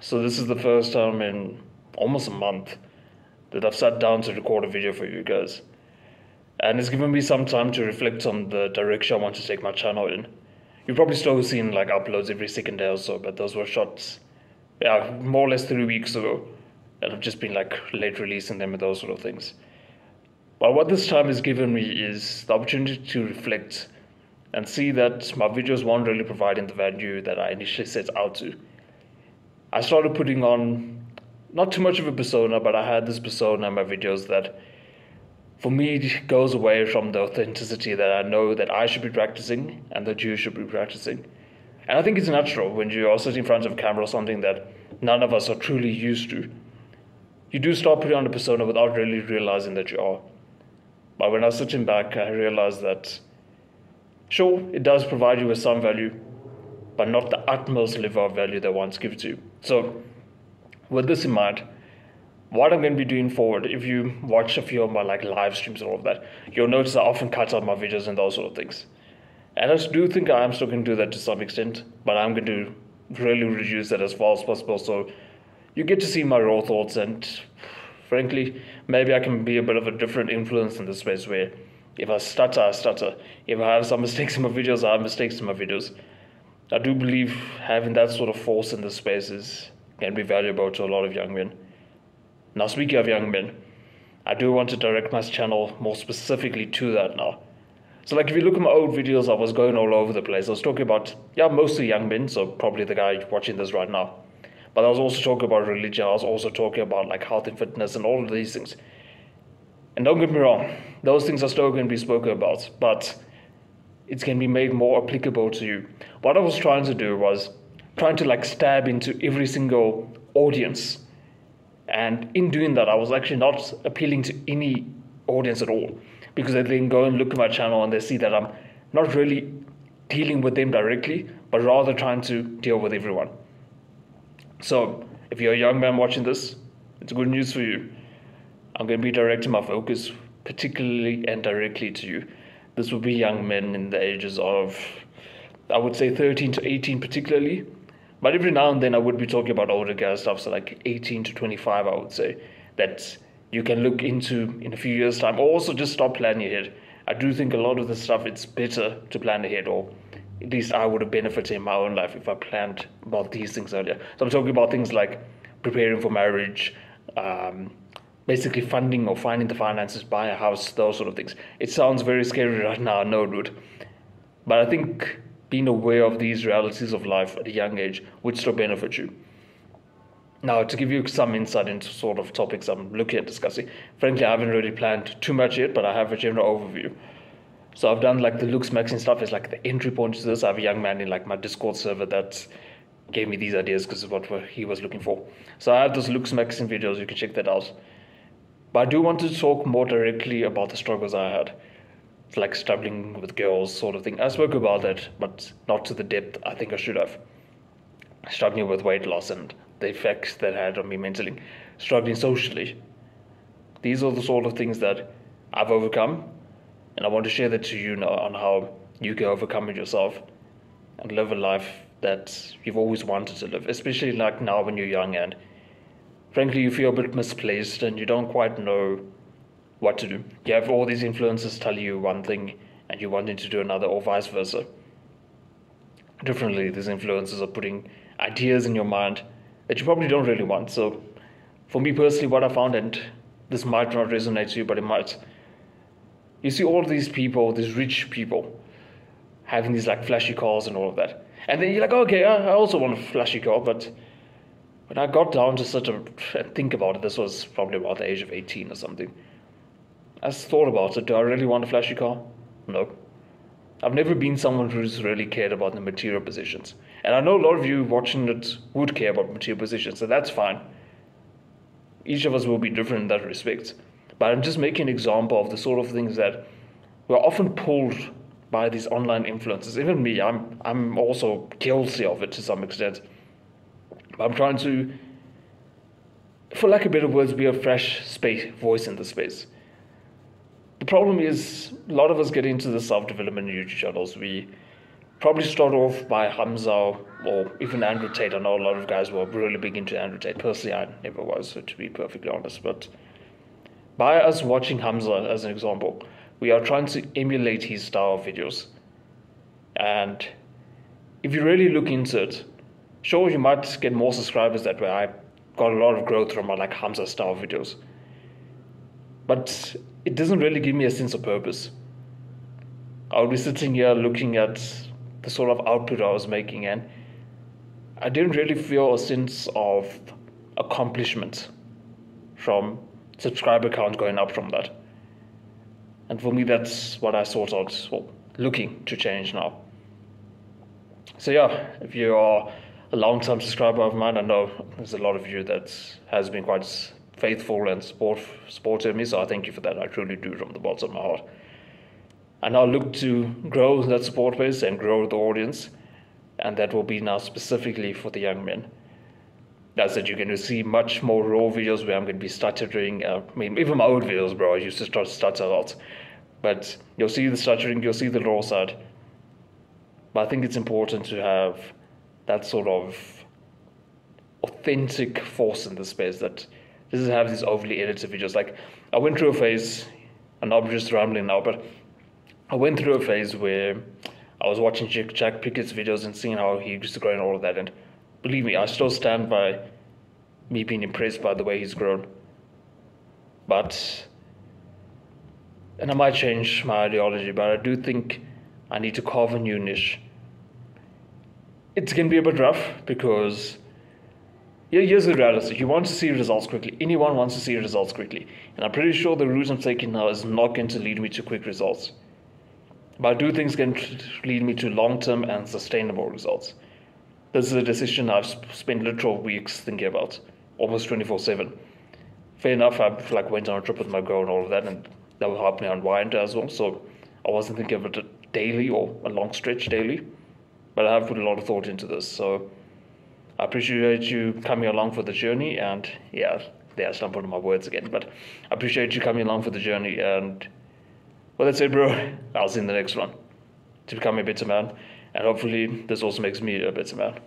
So this is the first time in almost a month that I've sat down to record a video for you guys. And it's given me some time to reflect on the direction I want to take my channel in. You've probably still seen like uploads every second day or so, but those were shots, more or less 3 weeks ago. And I've just been like late releasing them and those sort of things. But what this time has given me is the opportunity to reflect and see that my videos weren't really providing the value that I initially set out to. I started putting on not too much of a persona, but I had this persona in my videos that for me it goes away from the authenticity that I know that I should be practicing and that you should be practicing. And I think it's natural when you are sitting in front of a camera or something that none of us are truly used to. You do start putting on a persona without really realizing that you are. But when I was sitting back, I realized that sure, it does provide you with some value, but not the utmost level of value that one's given to you. So with this in mind, what I'm going to be doing forward, if you watch a few of my like live streams and all of that, you'll notice I often cut out my videos and those sort of things. And I do think I am still going to do that to some extent, but I'm going to really reduce that as far as possible so you get to see my raw thoughts, and frankly, maybe I can be a bit of a different influence in this space where if I stutter, I stutter. If I have some mistakes in my videos, I have mistakes in my videos. I do believe having that sort of force in this space can be valuable to a lot of young men. Now, speaking of young men, I do want to direct my channel more specifically to that now. So like if you look at my old videos, I was going all over the place. I was talking about, mostly young men, so probably the guy watching this right now. But I was also talking about religion. I was also talking about like health and fitness and all of these things. And don't get me wrong, those things are still going to be spoken about, but it's going to be made more applicable to you. What I was trying to do was trying to like stab into every single audience. And in doing that, I was actually not appealing to any audience at all, because they then go and look at my channel and they see that I'm not really dealing with them directly, but rather trying to deal with everyone. So if you're a young man watching this, it's good news for you. I'm going to be directing my focus particularly and directly to you. This will be young men in the ages of, I would say 13 to 18 particularly. But every now and then I would be talking about older guys stuff, so like 18 to 25 I would say, that you can look into in a few years' time, or also just start planning ahead. I do think a lot of the stuff, it's better to plan ahead, or at least I would have benefited in my own life if I planned about these things earlier. So I'm talking about things like preparing for marriage, basically funding or finding the finances, buy a house, those sort of things. It sounds very scary right now, I know it would. But I think being aware of these realities of life at a young age would still benefit you. Now, to give you some insight into sort of topics I'm looking at discussing, frankly, I haven't really planned too much yet, but I have a general overview. So I've done like the looks maxing stuff is like the entry point to this. I have a young man in like my Discord server that gave me these ideas because of what he was looking for. So I have those looks maxing videos, you can check that out. But I do want to talk more directly about the struggles I had. It's like struggling with girls sort of thing. I spoke about that, but not to the depth I think I should have. Struggling with weight loss and the effects that had on me mentally. Struggling socially. These are the sort of things that I've overcome, and I want to share that to you now on how you can overcome it yourself and live a life that you've always wanted to live, especially like now when you're young and frankly you feel a bit misplaced and you don't quite know what to do. You have all these influences tell you one thing and you're wanting to do another, or vice versa. Differently, these influences are putting ideas in your mind that you probably don't really want. So for me personally, what I found, and this might not resonate to you, but it might, you see all these people, these rich people having these like flashy cars and all of that, and then you're like, okay, I also want a flashy car. But when I got down to think about it, this was probably about the age of 18 or something, I thought about it. Do I really want a flashy car? No. I've never been someone who's really cared about the material possessions. And I know a lot of you watching it would care about material possessions, so that's fine. Each of us will be different in that respect. But I'm just making an example of the sort of things that we're often pulled by these online influences. Even me, I'm also guilty of it to some extent. But I'm trying to, for lack of better words, be a fresh voice in the space. The problem is a lot of us get into the self-development YouTube channels. We probably start off by Hamza or even Andrew Tate. I know a lot of guys were really big into Andrew Tate. Personally, I never was, so to be perfectly honest. But by us watching Hamza as an example, we are trying to emulate his style of videos. And if you really look into it, sure, you might get more subscribers that way. I got a lot of growth from my like Hamza style videos. But it doesn't really give me a sense of purpose. I'll be sitting here looking at the sort of output I was making, and I didn't really feel a sense of accomplishment from subscriber count going up from that. And for me, that's what I sort out, well, looking to change now. So yeah, if you are a long-time subscriber of mine, I know there's a lot of you that has been quite faithful and supportive me, so I thank you for that. I truly do from the bottom of my heart. And I'll look to grow that support base and grow the audience, and that will be now specifically for the young men. That's that you're going to see much more raw videos where I'm going to be stuttering. I mean, even my old videos, bro, I used to stutter a lot. But you'll see the stuttering, you'll see the raw side. But I think it's important to have that sort of authentic force in the space that doesn't have these overly edited videos. Like, I went through a phase, and I'm just rambling now, but I went through a phase where I was watching Jack Pickett's videos and seeing how he used to grow and all of that. And believe me, I still stand by me being impressed by the way he's grown. And I might change my ideology, but I do think I need to carve a new niche. It's going to be a bit rough because, yeah, here's the reality. You want to see results quickly. Anyone wants to see results quickly. And I'm pretty sure the route I'm taking now is not going to lead me to quick results. But I do think it's going to lead me to long-term and sustainable results. This is a decision I've spent literal weeks thinking about, almost 24/7. Fair enough, I went on a trip with my girl and all of that, and that will help me unwind as well. So I wasn't thinking of it daily or a long stretch daily, but I have put a lot of thought into this. So I appreciate you coming along for the journey, and yeah, there I stumbled on my words again, but I appreciate you coming along for the journey, and well, that's it, bro. I'll see you in the next one to become a better man, and hopefully this also makes me a better man.